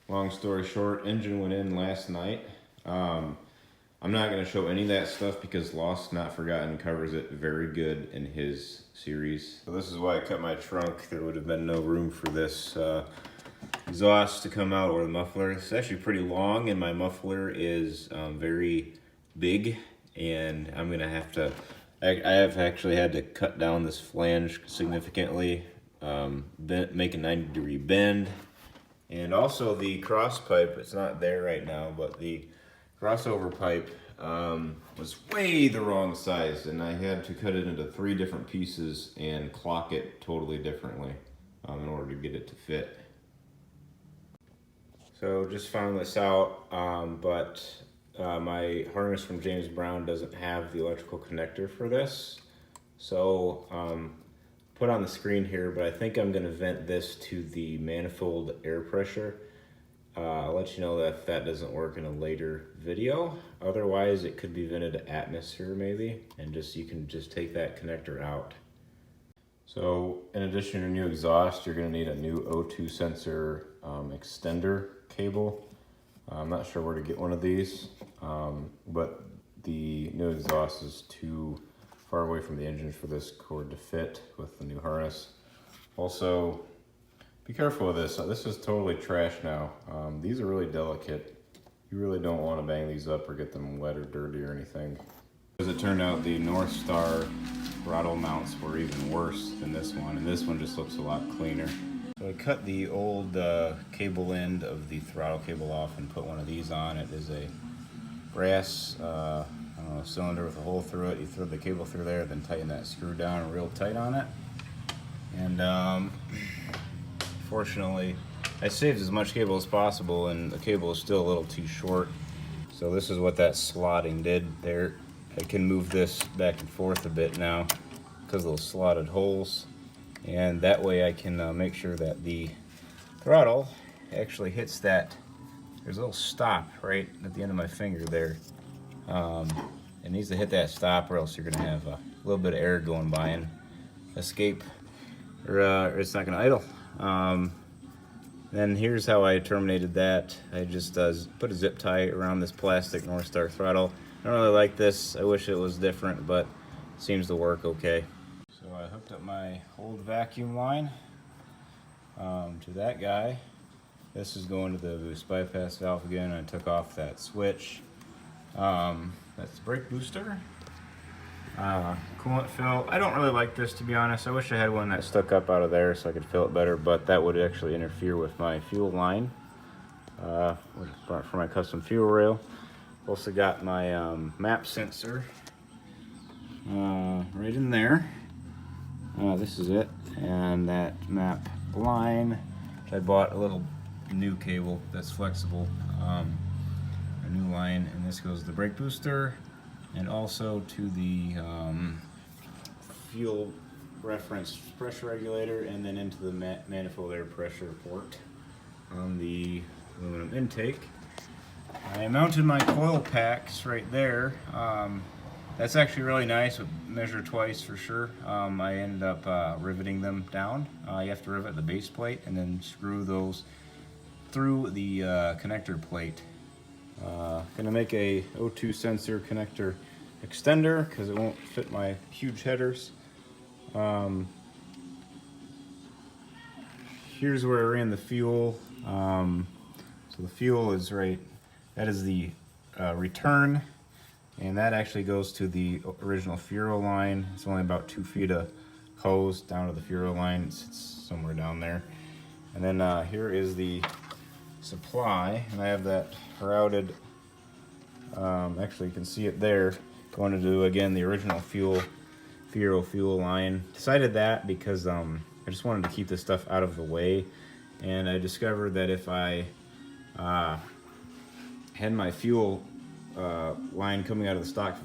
Long story short, engine went in last night. I'm not going to show any of that stuff because Lost Not Forgotten covers it very good in his series. So this is why I cut my trunk. There would have been no room for this exhaust to come out, or the muffler. It's actually pretty long, and my muffler is very big, and I'm going to have to... I have actually had to cut down this flange significantly, make a 90-degree bend. And also the cross pipe, it's not there right now, but the crossover pipe was way the wrong size, and I had to cut it into 3 different pieces and clock it totally differently in order to get it to fit. So just found this out, but my harness from James Brown doesn't have the electrical connector for this. So put on the screen here, but I think I'm going to vent this to the manifold air pressure. I'll let you know that if that doesn't work in a later video. Otherwise, it could be vented to atmosphere maybe, and you can just take that connector out. So in addition to your new exhaust, you're going to need a new O2 sensor extender cable. I'm not sure where to get one of these, but the new exhaust is too far away from the engine for this cord to fit with the new harness. Also, be careful with this. This is totally trash now. These are really delicate. You really don't want to bang these up or get them wet or dirty or anything. As it turned out, the North Star throttle mounts were even worse than this one, and this one just looks a lot cleaner. So I cut the old cable end of the throttle cable off and put one of these on. It is a brass cylinder with a hole through it. You throw the cable through there, then tighten that screw down real tight on it. And fortunately, I saved as much cable as possible, and the cable is still a little too short. So this is what that slotting did there. I can move this back and forth a bit now because of those slotted holes, and that way I can make sure that the throttle actually hits that. There's a little stop right at the end of my finger there. It needs to hit that stop, or else you're going to have a little bit of air going by and escape, or it's not going to idle. Then here's how I terminated that. I just put a zip tie around this plastic North Star throttle. I don't really like this. I wish it was different, but it seems to work okay. So I hooked up my old vacuum line to that guy. This is going to the boost bypass valve again. I took off that switch. That's the brake booster. Coolant fill. I don't really like this, to be honest. I wish I had one that stuck up out of there so I could fill it better, but that would actually interfere with my fuel line for my custom fuel rail. Also got my map sensor right in there. This is it, and that map line, which I bought a little new cable that's flexible, a new line, and this goes to the brake booster and also to the fuel reference pressure regulator, and then into the manifold air pressure port on the aluminum intake. I mounted my coil packs right there. That's actually really nice. Measure twice for sure. I ended up riveting them down. You have to rivet the base plate and then screw those through the connector plate. Gonna make a O2 sensor connector extender because it won't fit my huge headers. Here's where I ran the fuel. So the fuel is right, that is the return, and that actually goes to the original Furo line. It's only about 2 feet of hose down to the Furo line. It's somewhere down there. And then here is the supply, and I have that routed, actually you can see it there, going to do again the original Furo fuel line. Decided that because I just wanted to keep this stuff out of the way, and I discovered that if I had my fuel line coming out of the stock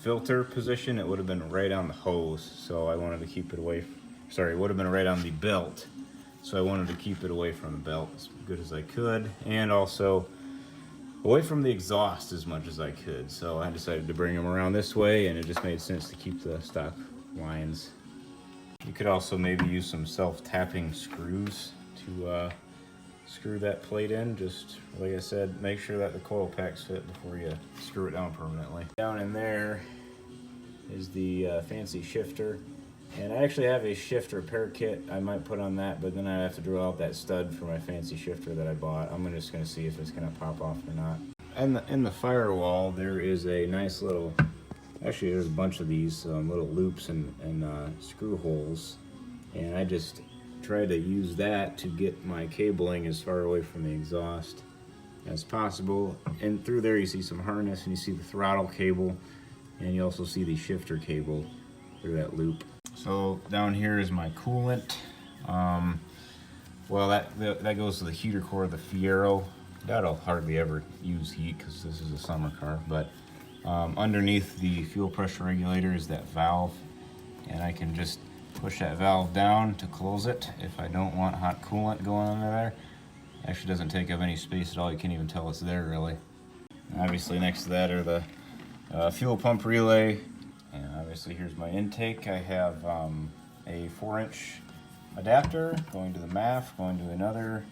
filter position, it would have been right on the hose, so I wanted to keep it away. Sorry, it would have been right on the belt, so I wanted to keep it away from the belt as good as I could, and also away from the exhaust as much as I could. So I decided to bring them around this way, and it just made sense to keep the stock lines. You could also maybe use some self-tapping screws to screw that plate in. Just like I said, make sure that the coil packs fit before you screw it down permanently. Down in there is the fancy shifter. And I actually have a shift repair kit I might put on that, but then I have to drill out that stud for my fancy shifter that I bought. I'm just gonna see if it's gonna pop off or not. And in the firewall, there is a nice little, actually there's a bunch of these little loops and screw holes. And I just try to use that to get my cabling as far away from the exhaust as possible. And through there you see some harness and you see the throttle cable, and you also see the shifter cable through that loop. So down here is my coolant. Well, that goes to the heater core of the Fiero. That'll hardly ever use heat because this is a summer car, but underneath the fuel pressure regulator is that valve, and I can just push that valve down to close it if I don't want hot coolant going under there. Actually doesn't take up any space at all. You can't even tell it's there really. Obviously next to that are the fuel pump relay, and obviously here's my intake. I have a 4-inch adapter going to the MAF, going to another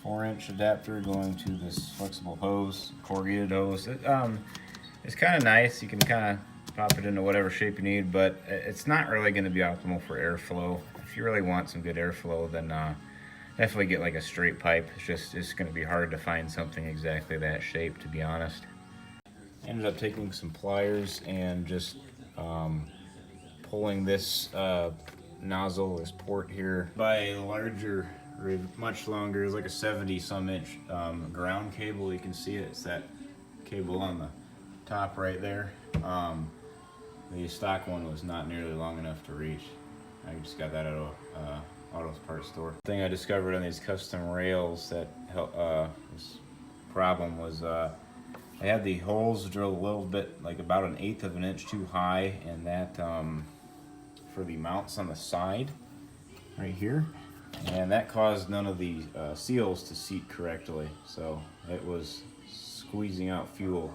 4-inch adapter going to this flexible hose, corrugated hose. It's kind of nice. You can kind of pop it into whatever shape you need, but it's not really going to be optimal for airflow. If you really want some good airflow, then definitely get like a straight pipe. It's going to be hard to find something exactly that shape, to be honest. Ended up taking some pliers and just pulling this nozzle, this port here, by a larger, much longer, it's like a 70-some inch ground cable. You can see it. It's that cable on the top right there. The stock one was not nearly long enough to reach. I just got that out of auto parts store. The thing I discovered on these custom rails that this problem was I had the holes drilled a little bit, like about 1/8 of an inch too high, and that for the mounts on the side right here, and that caused none of the seals to seat correctly, so it was squeezing out fuel.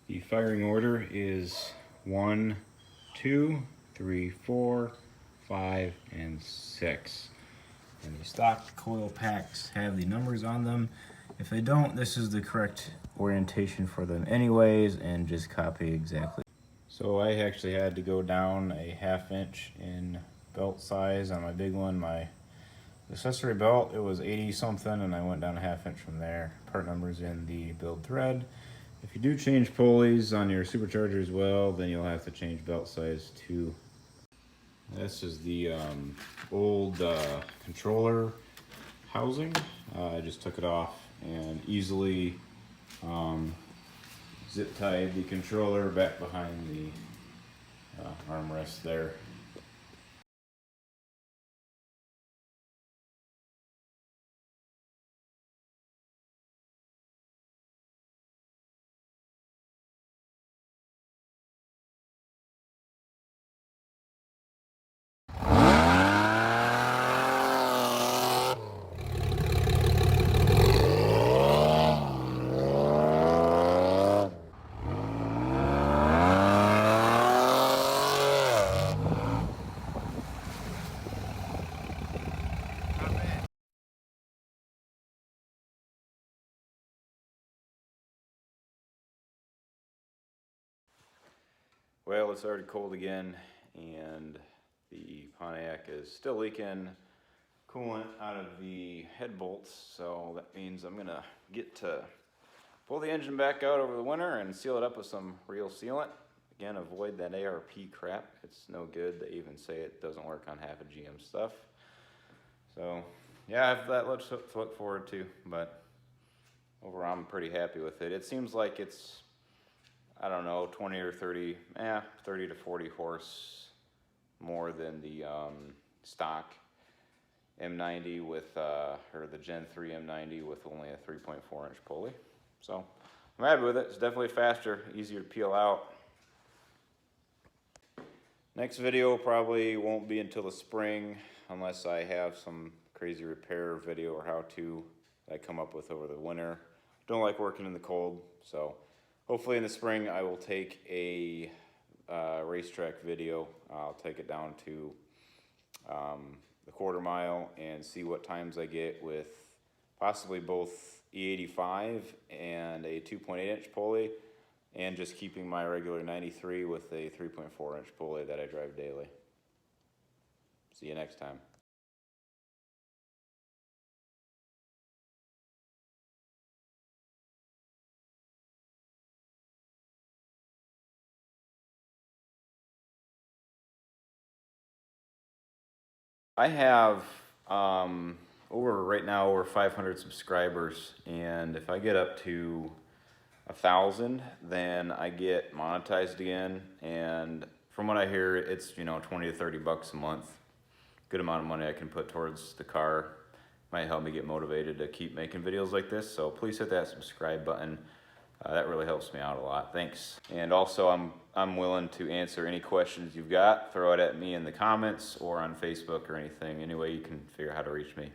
The firing order is 1, 2, 3, 4, 5, and 6. And the stock coil packs have the numbers on them. If they don't, this is the correct orientation for them anyways, and just copy exactly. So I actually had to go down a 1/2 inch in belt size on my big one. My accessory belt, it was 80 something, and I went down a 1/2 inch from there. Part numbers in the build thread. If you do change pulleys on your supercharger as well, then you'll have to change belt size too. This is the old controller housing. I just took it off and easily zip tied the controller back behind the armrest there. Well, it's already cold again, and the Pontiac is still leaking coolant out of the head bolts, so that means I'm gonna get to pull the engine back out over the winter and seal it up with some real sealant. Again, avoid that ARP crap. It's no good. They even say it doesn't work on half of GM stuff. So yeah, I have that to look forward to, but overall I'm pretty happy with it. It seems like it's, I don't know, 20 or 30, 30 to 40 horse more than the stock M90 with, or the Gen 3 M90 with only a 3.4 inch pulley. So I'm happy with it. It's definitely faster, easier to peel out. Next video probably won't be until the spring unless I have some crazy repair video or how to that I come up with over the winter. Don't like working in the cold, so hopefully in the spring I will take a racetrack video. I'll take it down to the 1/4 mile and see what times I get with possibly both E85 and a 2.8-inch pulley, and just keeping my regular 93 with a 3.4-inch pulley that I drive daily. See you next time. I have right now over 500 subscribers, and if I get up to 1,000, then I get monetized again. And from what I hear, it's 20 to 30 bucks a month. Good amount of money I can put towards the car. Might help me get motivated to keep making videos like this. So please hit that subscribe button. That really helps me out a lot. Thanks. And also, I'm willing to answer any questions you've got. Throw it at me in the comments or on Facebook or anything. Any way you can figure out how to reach me.